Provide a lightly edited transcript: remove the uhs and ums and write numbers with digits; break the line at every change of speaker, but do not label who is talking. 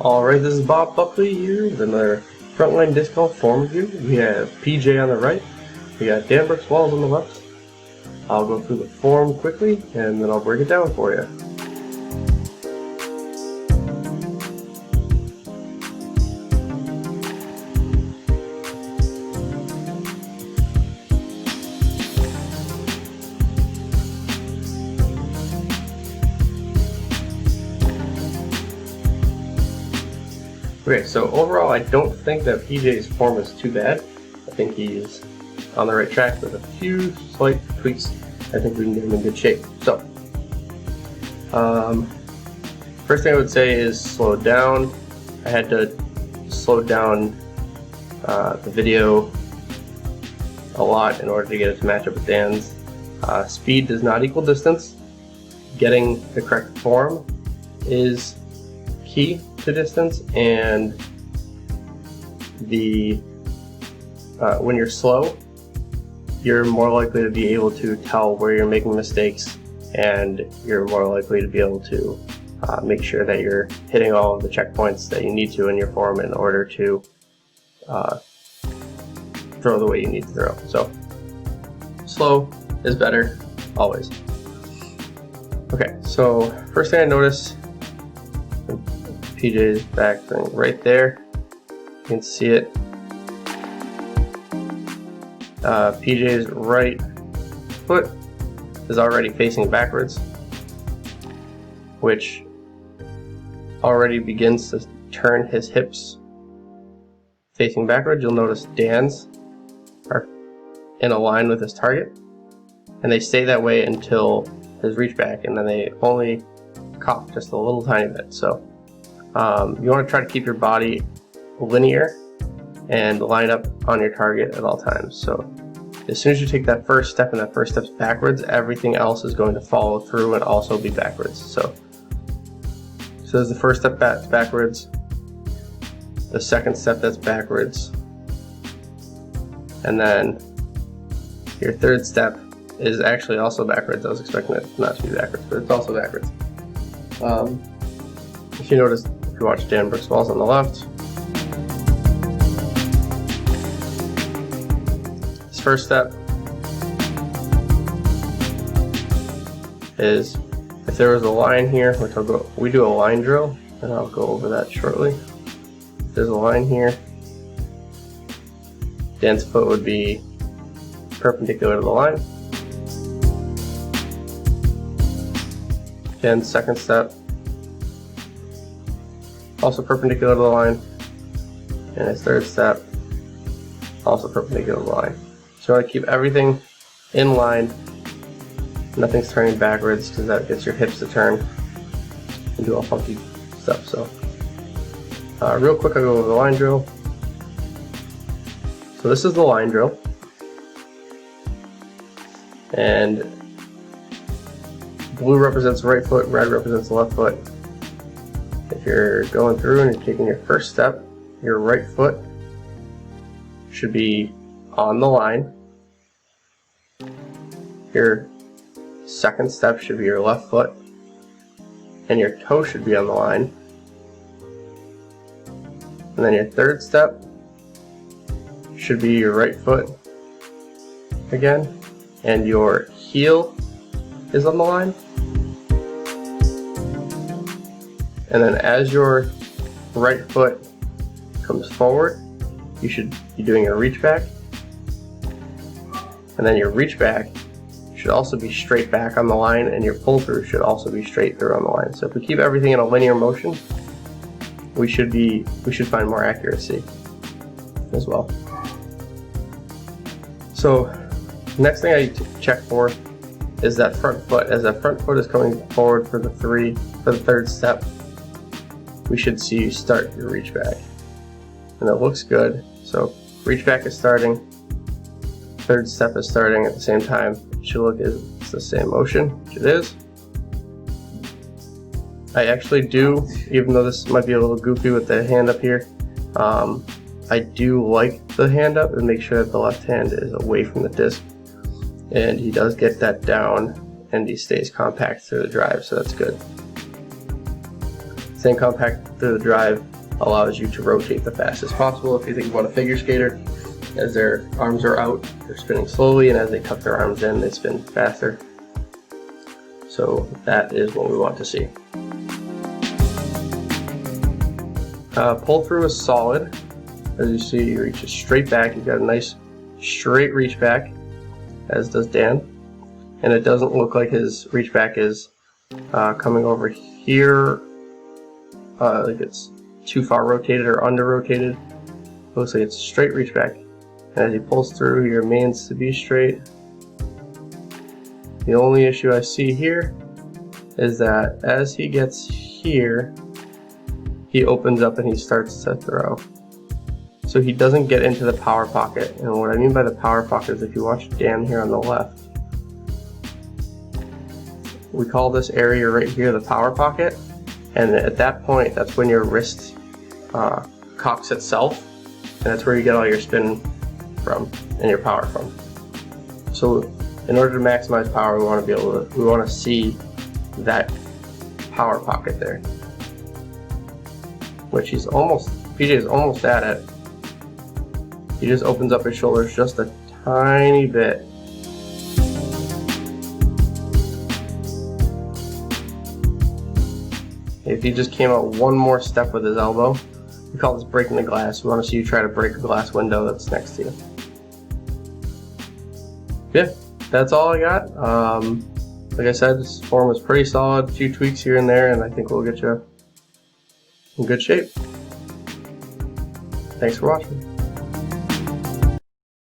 Alright, this is Bob Buckley here with another frontline disc golf form review. We have PJ on the right, we got Dan Brooks Walls on the left. I'll go through the form quickly and then I'll break it down for you. Okay, so overall I don't think that PJ's form is too bad. I think he's on the right track with a few slight tweaks. I think we can get him in good shape. So, first thing I would say is slow down. I had to slow down the video a lot in order to get it to match up with Dan's. Speed does not equal distance. Getting the correct form is key to distance, and when you're slow, you're more likely to be able to tell where you're making mistakes, and you're more likely to be able to make sure that you're hitting all of the checkpoints that you need to in your form in order to throw the way you need to throw. So slow is better always. Okay, so first thing I noticed, PJ's back thing right there, you can see it. PJ's right foot is already facing backwards, which already begins to turn his hips facing backwards. You'll notice Dan's are in a line with his target, and they stay that way until his reach back, and then they only cock just a little tiny bit. So you want to try to keep your body linear and line up on your target at all times. So as soon as you take that first step and that first step's backwards, everything else is going to follow through and also be backwards. So there's the first step that's backwards, the second step that's backwards, and then your third step is actually also backwards. I was expecting it not to be backwards, but it's also backwards. If you notice, if you watch Dan Brooks Walls on the left, his first step is, if there was a line here, which we do a line drill, and I'll go over that shortly. If there's a line here, Dan's foot would be perpendicular to the line. Dan's second step, also perpendicular to the line, and his third step, also perpendicular to the line. So you want to keep everything in line, nothing's turning backwards, because that gets your hips to turn and do all funky stuff. So real quick, I'll go over the line drill. So this is the line drill, and blue represents the right foot, red represents the left foot. If you're going through and you're taking your first step, your right foot should be on the line. Your second step should be your left foot, and your toe should be on the line. And then your third step should be your right foot again, and your heel is on the line. And then as your right foot comes forward, you should be doing a reach back. And then your reach back should also be straight back on the line, and your pull through should also be straight through on the line. So if we keep everything in a linear motion, we should find more accuracy as well. So next thing I check for is that front foot. As that front foot is coming forward for the third step, we should see you start your reach back, and it looks good. So reach back is starting, third step is starting at the same time. It should look it's the same motion, which it is. I actually do, even though this might be a little goofy with the hand up here, I do like the hand up and make sure that the left hand is away from the disc, and he does get that down and he stays compact through the drive, so that's good. Staying compact through the drive allows you to rotate the fastest possible. If you think about a figure skater, as their arms are out, they're spinning slowly, and as they tuck their arms in, they spin faster. So that is what we want to see. Pull through is solid. As you see, he reaches straight back. He's got a nice straight reach back, as does Dan. And it doesn't look like his reach back is coming over here, like it's too far rotated or under rotated. Looks like it's straight reach back. And as he pulls through, he remains to be straight. The only issue I see here is that as he gets here, he opens up and he starts to throw. So he doesn't get into the power pocket. And what I mean by the power pocket is, if you watch Dan here on the left, we call this area right here the power pocket. And at that point, that's when your wrist cocks itself. And that's where you get all your spin from and your power from. So in order to maximize power, we want to see that power pocket there, which PJ is almost at it. He just opens up his shoulders just a tiny bit. If he just came out one more step with his elbow, we call this breaking the glass. We want to see you try to break a glass window that's next to you. Yeah, that's all I got. Like I said, this form was pretty solid, a few tweaks here and there, and I think we'll get you in good shape. Thanks for watching.